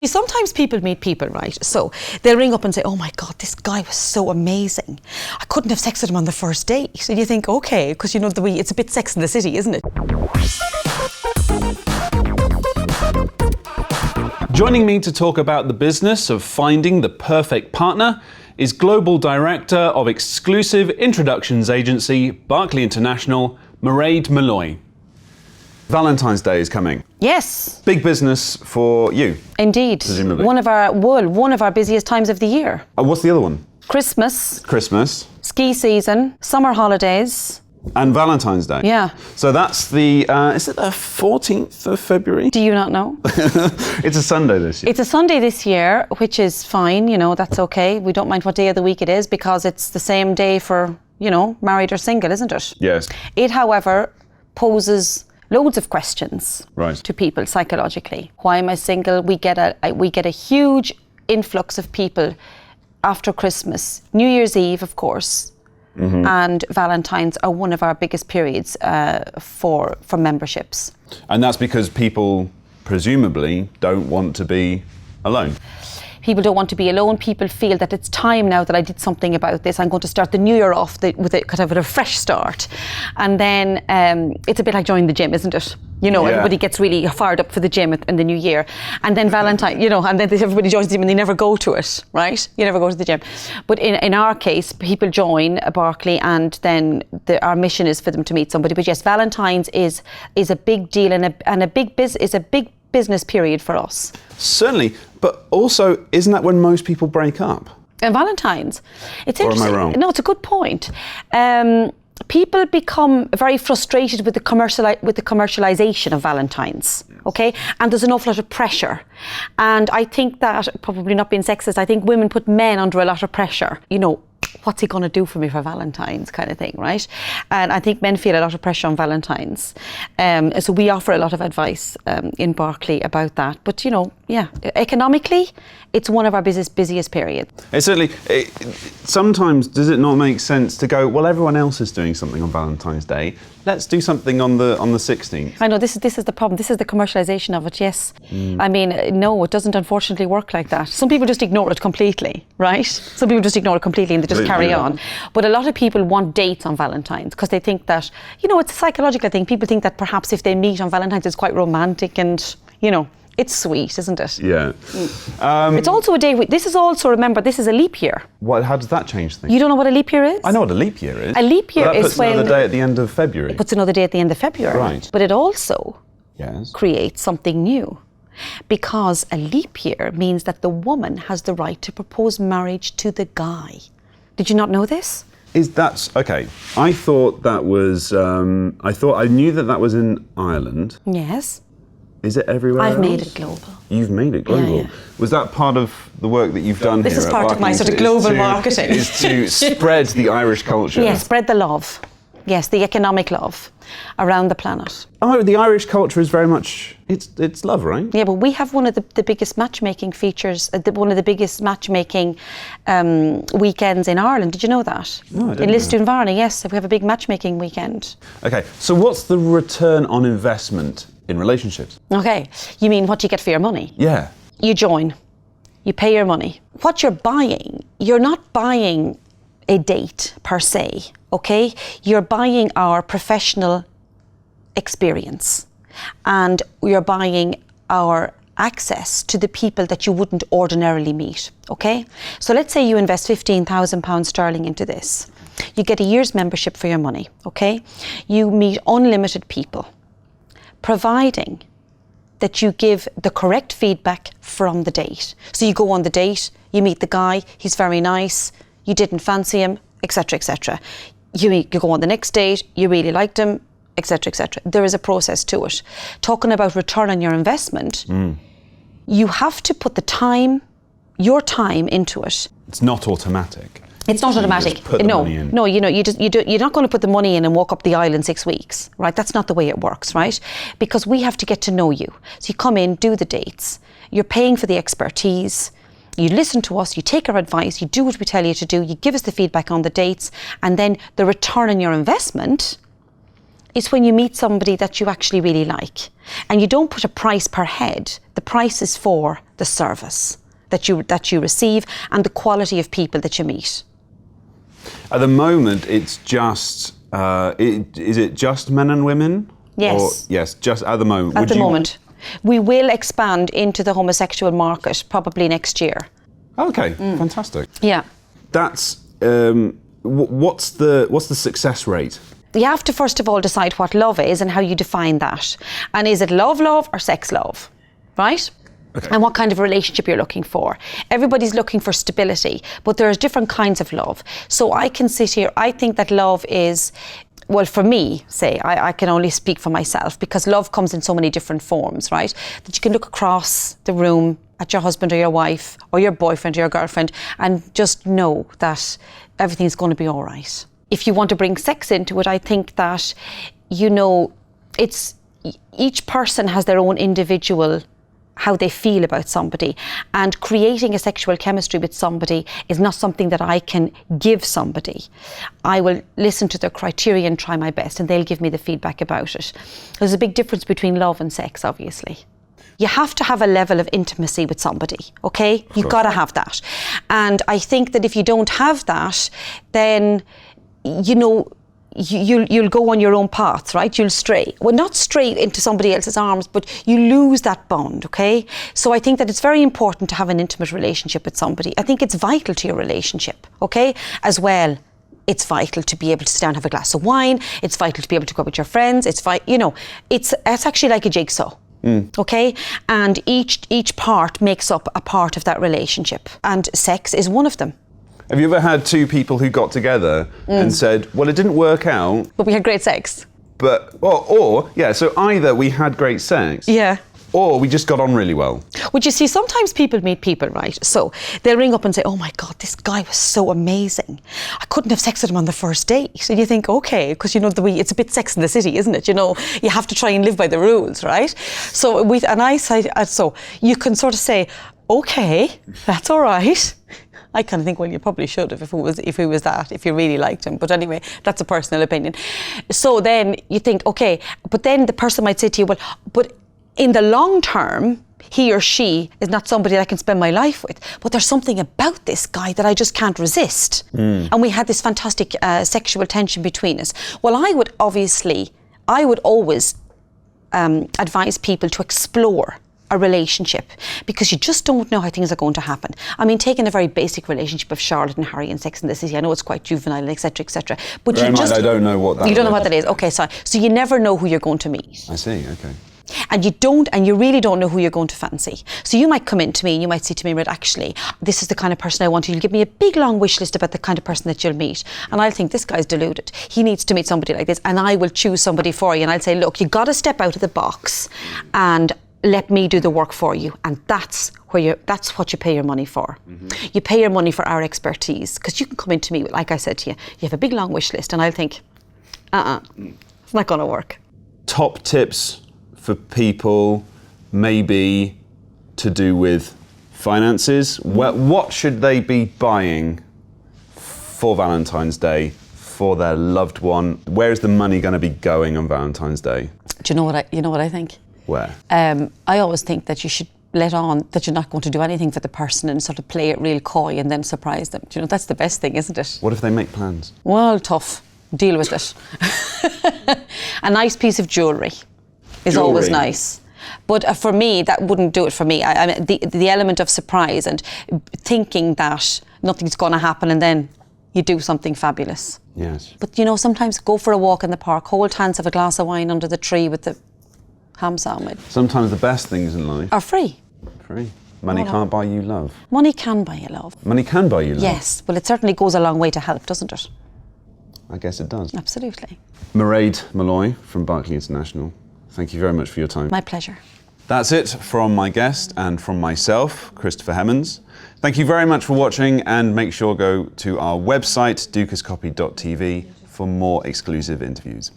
Sometimes people meet people, right? So they'll ring up and say, oh my God, this guy was so amazing. I couldn't have sex with him on the first date. And you think, okay, because you know the way it's a bit Sex in the City, isn't it? Joining me to talk about the business of finding the perfect partner is Global Director of exclusive introductions agency, Berkeley International, Mairead Malloy. Valentine's Day is coming. Yes. Big business for you. Indeed. Presumably. One of our busiest times of the year. What's the other one? Christmas, ski season, summer holidays. And Valentine's Day. Yeah. So that's the, is it the 14th of February? Do you not know? It's a Sunday this year. It's a Sunday this year, which is fine, that's okay. We don't mind what day of the week it is because it's the same day for, married or single, isn't it? Yes. It, however, poses loads of questions to people psychologically. Why am I single? We get a huge influx of people after Christmas, New Year's Eve, of course, and Valentine's are one of our biggest periods for memberships. And that's because people presumably don't want to be alone. People don't want to be alone. People feel that it's time now that I did something about this. I'm going to start the new year off with a fresh start. And then it's a bit like joining the gym, isn't it? Everybody gets really fired up for the gym in the new year. And then Valentine, and then everybody joins the gym and they never go to it, right? You never go to the gym. But in our case, people join Berkeley and then our mission is for them to meet somebody. But yes, Valentine's is a big deal and a big business period for us. Certainly, but also, isn't that when most people break up? And Valentine's. It's interesting. Or am I wrong? No, it's a good point. People become very frustrated with the commercialization of Valentine's, okay? And there's an awful lot of pressure. And I think that, probably not being sexist, I think women put men under a lot of pressure. What's he going to do for me for Valentine's kind of thing, right? And I think men feel a lot of pressure on Valentine's. So we offer a lot of advice in Berkeley about that. But, economically, it's one of our busiest periods. Sometimes does it not make sense to go, well, everyone else is doing something on Valentine's Day. Let's do something on the 16th. I know, this is the problem. This is the commercialization of it, yes. I mean, no, it doesn't unfortunately work like that. Some people just ignore it completely, right? Some people just ignore it completely and they just carry on. But a lot of people want dates on Valentine's because they think that, it's a psychological thing. People think that perhaps if they meet on Valentine's, it's quite romantic and, it's sweet, isn't it? Yeah. It's also a day, remember, this is a leap year. How does that change things? You don't know what a leap year is? I know what a leap year is. A leap year is when... That puts another day at the end of February. It puts another day at the end of February. Right. But it also creates something new. Because a leap year means that the woman has the right to propose marriage to the guy. Did you not know this? Okay. I thought that was, I knew that was in Ireland. Yes. Is it everywhere I've else? made it global. You've made it global. Yeah. Was that part of the work that you've done this here? This is part of my sort of global marketing. Is to spread the Irish culture. Yes, spread the love. Yes, the economic love around the planet. Oh, the Irish culture is very much, it's love, right? Yeah, but we have one of the biggest matchmaking features, one of the biggest matchmaking weekends in Ireland. Did you know that? No, I didn't. In Lisdoonvarna, yes, we have a big matchmaking weekend. Okay, so what's the return on investment in relationships? Okay, you mean what you get for your money? Yeah. You join, you pay your money. What you're buying, you're not buying a date per se, okay? You're buying our professional experience and you're buying our access to the people that you wouldn't ordinarily meet, okay? So let's say you invest £15,000 sterling into this. You get a year's membership for your money, okay? You meet unlimited people, providing that you give the correct feedback from the date. So you go on the date, you meet the guy, he's very nice, you didn't fancy him, etc., etc. You go on the next date, you really liked him, etc., etc. There is a process to it. Talking about return on your investment, you have to put your time into it. It's not automatic. It's not automatic. Put the money in. No, you're not going to put the money in and walk up the aisle in 6 weeks, right? That's not the way it works, right? Because we have to get to know you. So you come in, do the dates. You're paying for the expertise. You listen to us, you take our advice, you do what we tell you to do, you give us the feedback on the dates, and then the return on your investment is when you meet somebody that you actually really like. And you don't put a price per head. The price is for the service that you receive and the quality of people that you meet. At the moment, it's just, is it just men and women? Yes. Or, yes, just at the moment. At the moment. We will expand into the homosexual market probably next year. Okay, fantastic. Yeah. That's, what's the success rate? You have to first of all decide what love is and how you define that. And is it love or sex love, right? Okay. And what kind of relationship you're looking for. Everybody's looking for stability, but there's different kinds of love. So I can sit here, I think that love is, well, for me, say, I can only speak for myself, because love comes in so many different forms, right? That you can look across the room at your husband or your wife or your boyfriend or your girlfriend and just know that everything's going to be all right. If you want to bring sex into it, I think that, you know, it's each person has their own individual how they feel about somebody, and creating a sexual chemistry with somebody is not something that I can give somebody. I will listen to their criteria and try my best, and they'll give me the feedback about it. There's a big difference between love and sex, obviously. You have to have a level of intimacy with somebody, okay? You've got to have that. And I think that if you don't have that, then, you know, you'll go on your own path, right? You'll stray. Well, not stray into somebody else's arms, but you lose that bond, okay? So I think that it's very important to have an intimate relationship with somebody. I think it's vital to your relationship, okay? As well, it's vital to be able to sit down and have a glass of wine. It's vital to be able to go out with your friends. It's you know, it's actually like a jigsaw. Okay, and each part makes up a part of that relationship, and sex is one of them. Have you ever had two people who got together and said, well, it didn't work out, but we had great sex? But, or yeah, so either we had great sex, yeah, or we just got on really well. Would you see, sometimes people meet people, right? So they'll ring up and say, oh my God, this guy was so amazing. I couldn't have sex with him on the first date. And you think, okay, because you know, it's a bit Sex in the City, isn't it? You know, you have to try and live by the rules, right? So so you can sort of say, okay, that's all right. I kind of think, well, you probably should have if you really liked him. But anyway, that's a personal opinion. So then you think, okay, but then the person might say to you, well, but in the long term, he or she is not somebody that I can spend my life with. But there's something about this guy that I just can't resist. And we had this fantastic sexual tension between us. Well, I would always advise people to explore a relationship, because you just don't know how things are going to happen. I mean, taking a very basic relationship of Charlotte and Harry in Sex and the City, I know it's quite juvenile, etc., etc. But I don't know what that is. You don't know what that is. Okay, sorry. So you never know who you're going to meet. I see, okay. And you really don't know who you're going to fancy. So you might come in to me and you might say to me, Red, actually, this is the kind of person I want. You'll give me a big long wish list about the kind of person that you'll meet. And I'll think, this guy's deluded. He needs to meet somebody like this. And I will choose somebody for you. And I'll say, look, you got to step out of the box and let me do the work for you. And that's what you pay your money for. You pay your money for our expertise, because you can come into me, like I said to you, you have a big long wish list, and I'll think, it's not going to work. Top tips for people, maybe to do with finances. What should they be buying for Valentine's Day for their loved one? Where is the money going to be going on Valentine's Day? Do you know what I think? Where? I always think that you should let on that you're not going to do anything for the person and sort of play it real coy and then surprise them. Do you know, that's the best thing, isn't it? What if they make plans? Well, tough. Deal with it. A nice piece of jewellery is always nice. But for me, that wouldn't do it for me. I mean, the element of surprise and thinking that nothing's going to happen and then you do something fabulous. Yes. But, you know, sometimes go for a walk in the park, hold hands, have a glass of wine under the tree with the ham sandwich. Sometimes the best things in life are free. Free. Money can't buy you love. Money can buy you love. Money can buy you love. Yes, well, it certainly goes a long way to help, doesn't it? I guess it does. Absolutely. Mairead Malloy from Berkeley International, thank you very much for your time. My pleasure. That's it from my guest and from myself, Christopher Hemmons. Thank you very much for watching, and make sure go to our website, dukerscopy.tv, for more exclusive interviews.